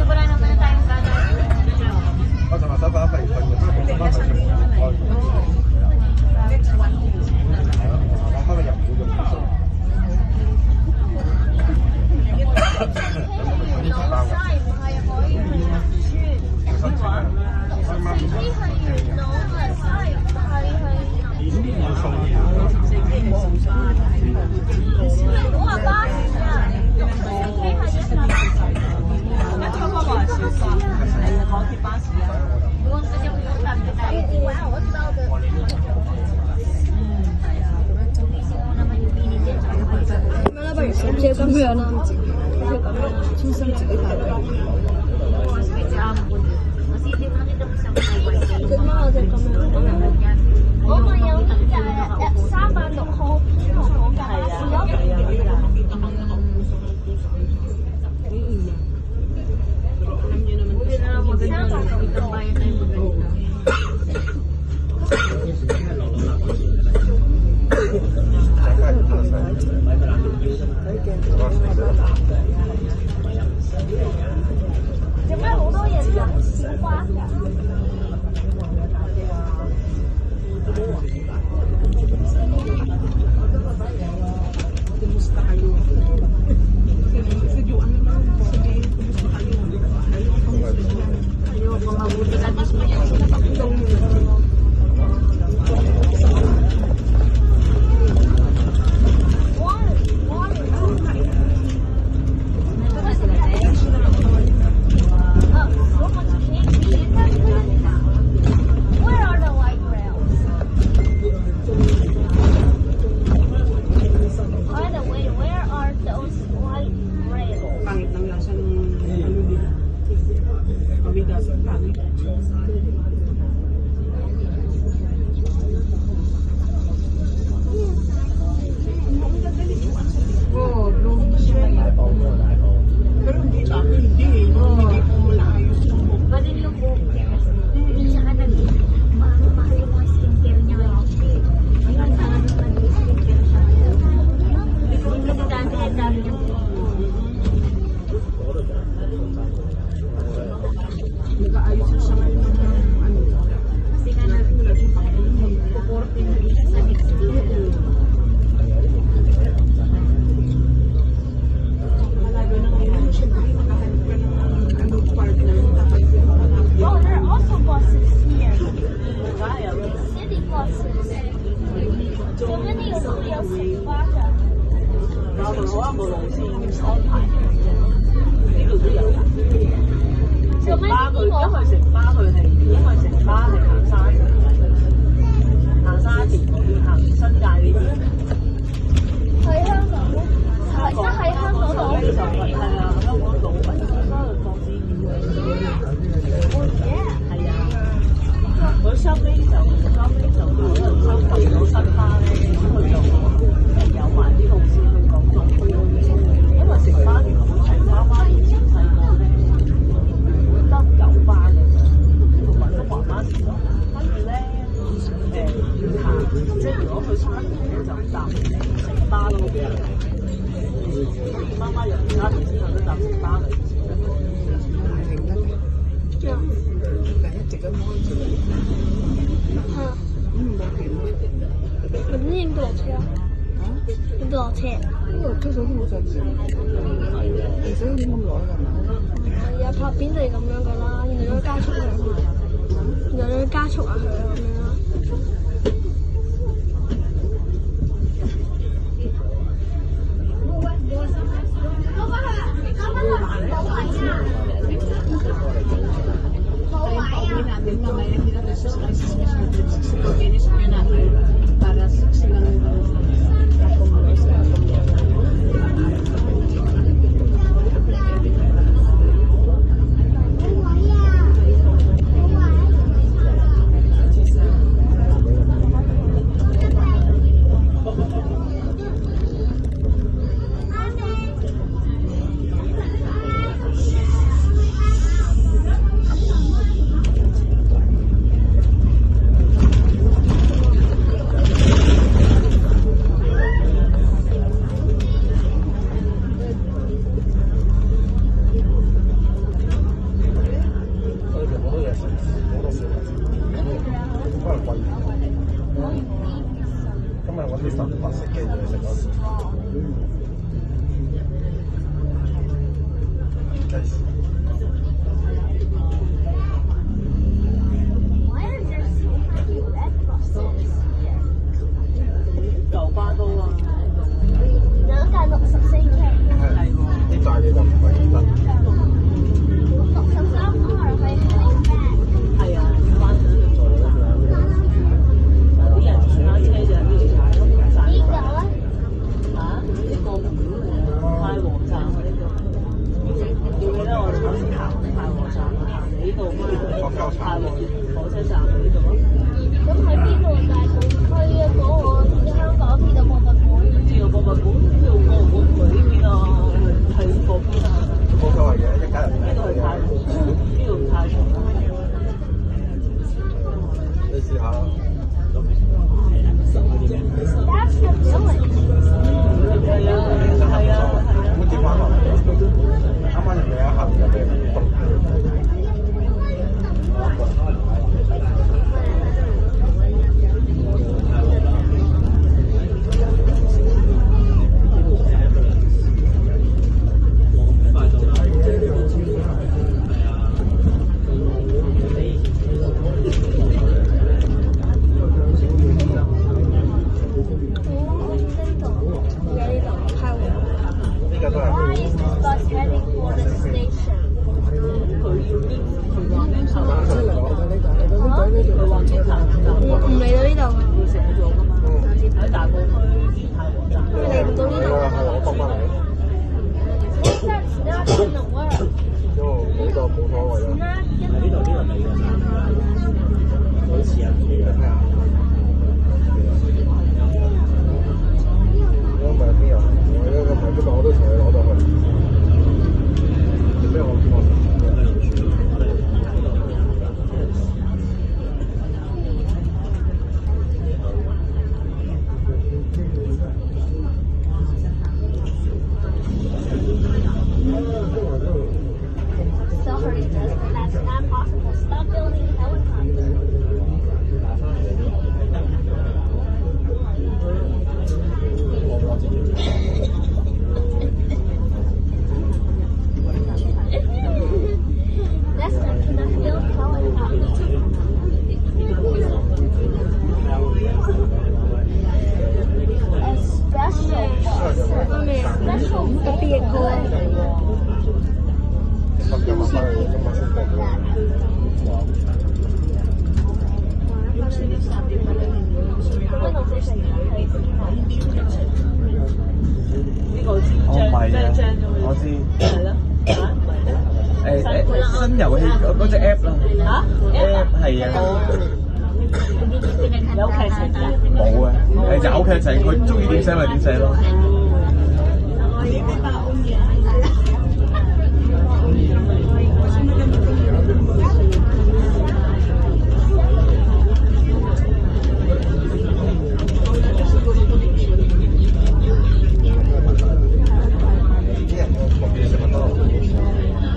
Wala naman na tayong gano'n. Sama-sama apa itu? Mama banyak juga. 제가 왜 안 하는지 충성지가 다르고 그만 잠깐만我咪有300號同我架試咯。做咩好多人飲小瓜㗎？Kumusta kayo? Videoan naman po. Kumusta kayo? Ayoko, mabuti ka mismo yan. Where are the light rails? By the way, where are those light rails? Pangit ng lasa ng ano nila. Mabigas. Pangit. Oo, blue siya. Pero hindi sa akin, hindi. Hindi po malayos. Pwede yung buhok niya. Tsaka mahal yung mga skincare niya ngayon. Ayun, parang nag-skincare siya ngayon. Kasi dami niya buhok. Nag-aayos na siya ngayon ng ano. Kasi nga Wala siya pakainin. nag-puporte na rin siya sa next year. Malaga na ngayon. Siyempre, makahanap ka ng ano partner. Oh, there are also buses here. City buses. So many of real city buses. 做咩呢個？因為城巴係行山嘅，行沙田嗰邊行新界呢邊。喺香港咯，即係喺香港度。就係啊，香港島嗰度放資源係啊，佢收尾就可能收購咗新巴咧，咁佢就有埋啲路線去港島區嗰邊，因為城巴原本係媽媽以前細個咧。得9班嘅，同埋都慢慢時咯。跟住咧，行，即係如果去沙田咧，就搭城巴咯。媽媽入沙田之後都搭城巴嚟。一直咁安住。咁你應該落車啊？應該落車。呢個推手都冇上次，其實已經咁耐㗎嘛。有拍片就係咁樣噶啦，然後加速啊，然後加速啊，係啊咁樣啦。可能貴。今日揾啲白色嘅嘢食咯。舊巴都啊，兩架64K，啲大嘢就唔係得。 63可能係係啊，翻上去做啦。啲人上架車就係呢條踩咯，踩。呢個咧，啊？呢個太和站啊，呢個。記唔記得我哋嗰時行太和站啊？呢度咩？太和火車站呢度咯。咁喺邊度大埔區啊？嗰個香港鐵道博物館。鐵道博物館，鐵道博物館佢呢邊啊，係嗰邊啊。冇所謂嘅，一家人呢度係太和，呢度太和。你試下啦。 That's the village。係啊，係啊，咁接翻落嚟，啱啱人哋一行就俾人凍。呢個都係。 Why is this bus heading for the station？ 佢要邊？佢話邊頭？佢話邊頭？唔嚟到呢度啊！會成咗㗎嘛？喺大埔區太和站。嚟唔到呢度。係我幫翻你。 That's not gonna work。因為呢個冇所謂啦。 Not gonna 呢度嚟嘅，好似啊，睇下。如果唔係邊有？我呢個唔係邊度我都同你攞到去。做咩我見我？ Sorry, that's not possible. Stop building helicopters. That's not cannot build helicopters. A special bus. Special 特別嘅。 今日翻去今日先過嘅。呢個知我唔係啊，張咗我知。係咯，嚇唔係新遊戲嗰隻 app 啦嚇，app 係啊，有劇情㗎。冇啊，有劇情，佢中意點寫咪點寫咯。啲人我特別食麥當勞。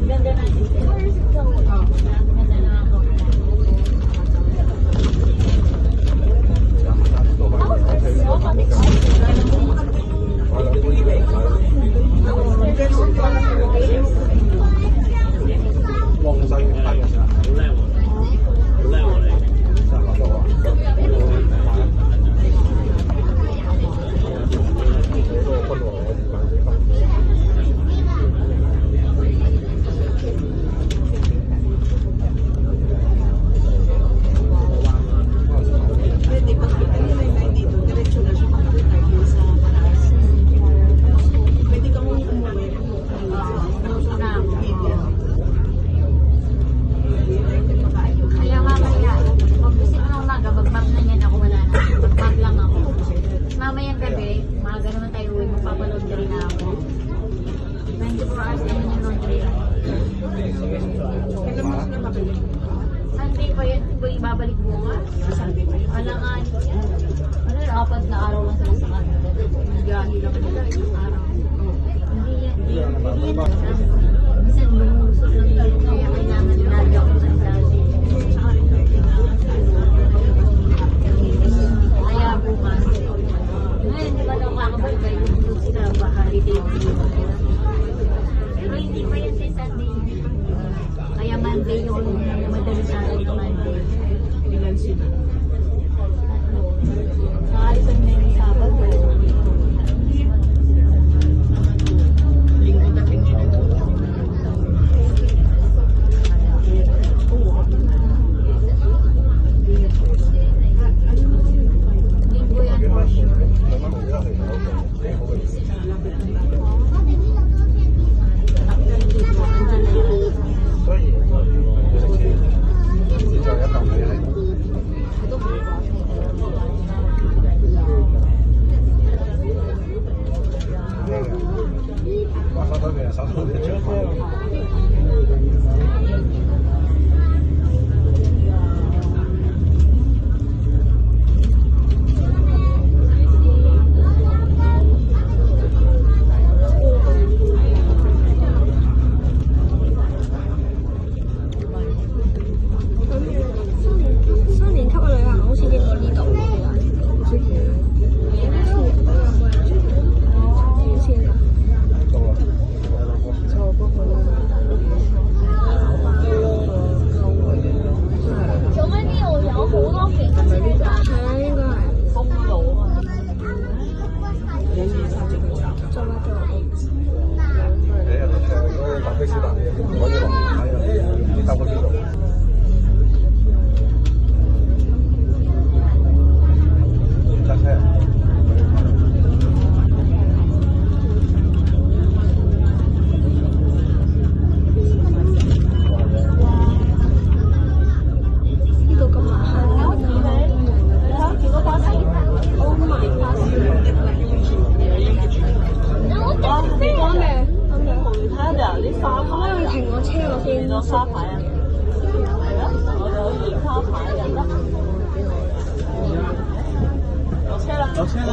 Ganda natin. Ganda na ako.網上拍嘅時候，上合作啊，分我Pwede pag pinilay dito, diretso na siya makakita sa Paras. Pwede kang umuwi. Kaya mamaya, pag-visit ng umaga, mag-map na yan ako, wala na. Mag-map lang ako. Mamayang gabi, mga ganun tayo uwi, magpapalaundry na ako. 24 hours na yun yung laundry. Kailan mo sila mabili? Sunday pa yan, kung ibabalik mo nga. Sabi pa yun. Wala nga, ano, 4 na araw lang sila sa kanila. Biyahe lang nila, isang araw. Hindi yan. Minsan lumusot lang yun, kaya kailangan lagi ako sa klase. Kaya bukas, ngayon, di ba daw kakabal kayo, lumusot sila, holiday. Pero hindi pa yan sa Sunday. Kaya Monday yung madali sa akin ng Monday. Ilan sila? Nakalisan na yung Sabado. Linggo natin dito. Linggo yan for sure. 所以就是叫人倒霉了。那个，马上到边上头的酒吧。新年級嘅旅行好似經過呢度嘅，之前走啊！做咩呢度有好多其他車㗎？係啊，應該係封路啊！做乜嘅？哎呀，我搭飛機打，我要落，哎呀，你搭過邊度？揸車。呢度咁麻煩嘅。Oh my god！啱嘅，睇下嗱，啲花可唔可以停我車嗰邊？見到花牌啊？係啊，我哋可以影花牌就得。落車啦！落車啦！